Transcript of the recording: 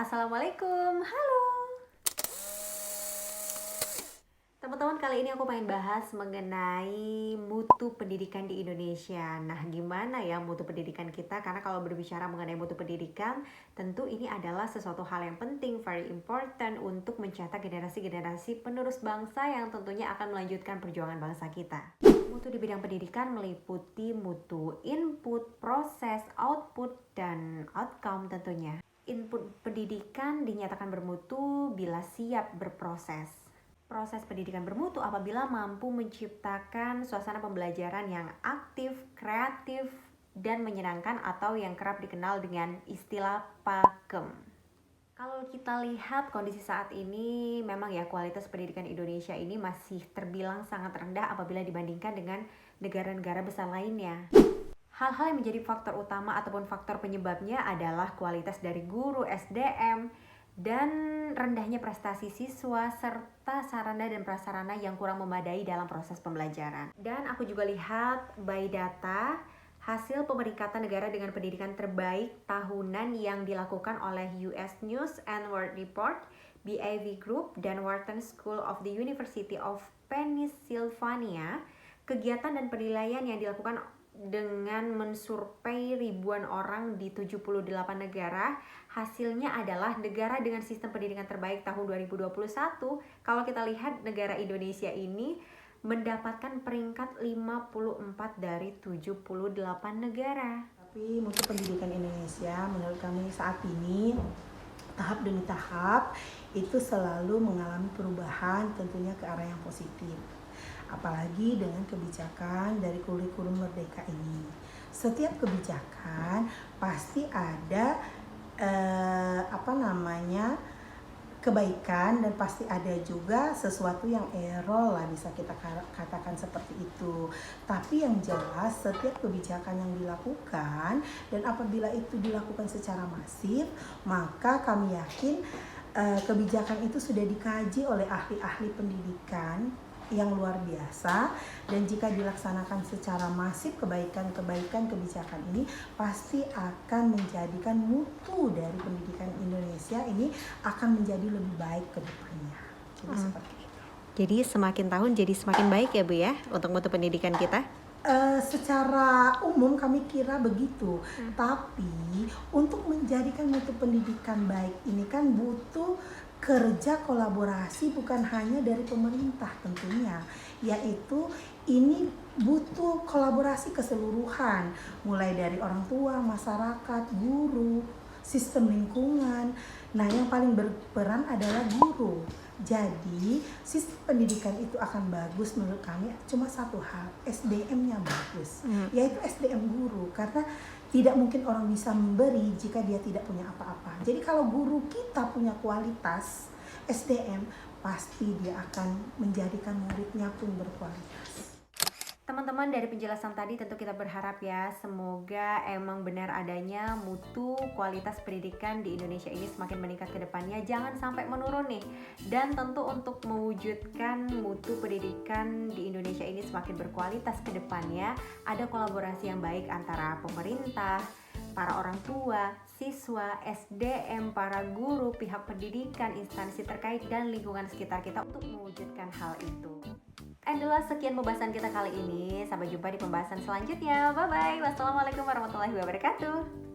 Assalamualaikum, halo teman-teman. Kali ini aku pengen bahas mengenai mutu pendidikan di Indonesia. Nah, gimana ya mutu pendidikan kita? Karena kalau berbicara mengenai mutu pendidikan, tentu ini adalah sesuatu hal yang penting, very important untuk mencetak generasi-generasi penerus bangsa yang tentunya akan melanjutkan perjuangan bangsa kita. Mutu di bidang pendidikan meliputi mutu input, proses, output, dan outcome tentunya. Input pendidikan dinyatakan bermutu bila siap berproses. Proses pendidikan bermutu apabila mampu menciptakan suasana pembelajaran yang aktif, kreatif, dan menyenangkan atau yang kerap dikenal dengan istilah pakem. Kalau kita lihat kondisi saat ini, memang ya kualitas pendidikan Indonesia ini masih terbilang sangat rendah apabila dibandingkan dengan negara-negara besar lainnya. Hal-hal yang menjadi faktor utama ataupun faktor penyebabnya adalah kualitas dari guru, SDM, dan rendahnya prestasi siswa serta sarana dan prasarana yang kurang memadai dalam proses pembelajaran. Dan aku juga lihat by data hasil pemeringkatan negara dengan pendidikan terbaik tahunan yang dilakukan oleh US News and World Report, BAV Group, dan Wharton School of the University of Pennsylvania. Kegiatan dan penilaian yang dilakukan dengan mensurvei ribuan orang di 78 negara, hasilnya adalah negara dengan sistem pendidikan terbaik tahun 2021. Kalau kita lihat negara Indonesia ini mendapatkan peringkat 54 dari 78 negara. Tapi mutu pendidikan Indonesia menurut kami saat ini tahap demi tahap itu selalu mengalami perubahan tentunya ke arah yang positif. Apalagi dengan kebijakan dari kurikulum Merdeka ini. Setiap kebijakan pasti ada kebaikan dan pasti ada juga sesuatu yang error lah, bisa kita katakan seperti itu. Tapi yang jelas setiap kebijakan yang dilakukan dan apabila itu dilakukan secara masif, maka kami yakin kebijakan itu sudah dikaji oleh ahli-ahli pendidikan yang luar biasa, dan jika dilaksanakan secara masif kebaikan-kebaikan kebijakan ini pasti akan menjadikan mutu dari pendidikan Indonesia ini akan menjadi lebih baik ke depannya. Jadi seperti itu. Jadi semakin tahun jadi semakin baik ya Bu ya untuk mutu pendidikan kita? Secara umum kami kira begitu. Tapi untuk menjadikan mutu pendidikan baik ini kan butuh kerja kolaborasi bukan hanya dari pemerintah tentunya, yaitu ini butuh kolaborasi keseluruhan, mulai dari orang tua, masyarakat, guru, sistem lingkungan. Nah, yang paling berperan adalah guru. Jadi, sistem pendidikan itu akan bagus menurut kami cuma satu hal, SDM-nya bagus, yaitu SDM guru, karena tidak mungkin orang bisa memberi jika dia tidak punya apa-apa. Jadi kalau guru kita punya kualitas SDM, pasti dia akan menjadikan muridnya pun berkualitas. Teman-teman, dari penjelasan tadi tentu kita berharap ya semoga emang benar adanya mutu kualitas pendidikan di Indonesia ini semakin meningkat ke depannya, jangan sampai menurun nih. Dan tentu untuk mewujudkan mutu pendidikan di Indonesia ini semakin berkualitas ke depannya, ada kolaborasi yang baik antara pemerintah, para orang tua, siswa, SDM, para guru, pihak pendidikan, instansi terkait, dan lingkungan sekitar kita untuk mewujudkan hal itu. Adalah sekian pembahasan kita kali ini. Sampai jumpa di pembahasan selanjutnya. Bye bye. Wassalamualaikum warahmatullahi wabarakatuh.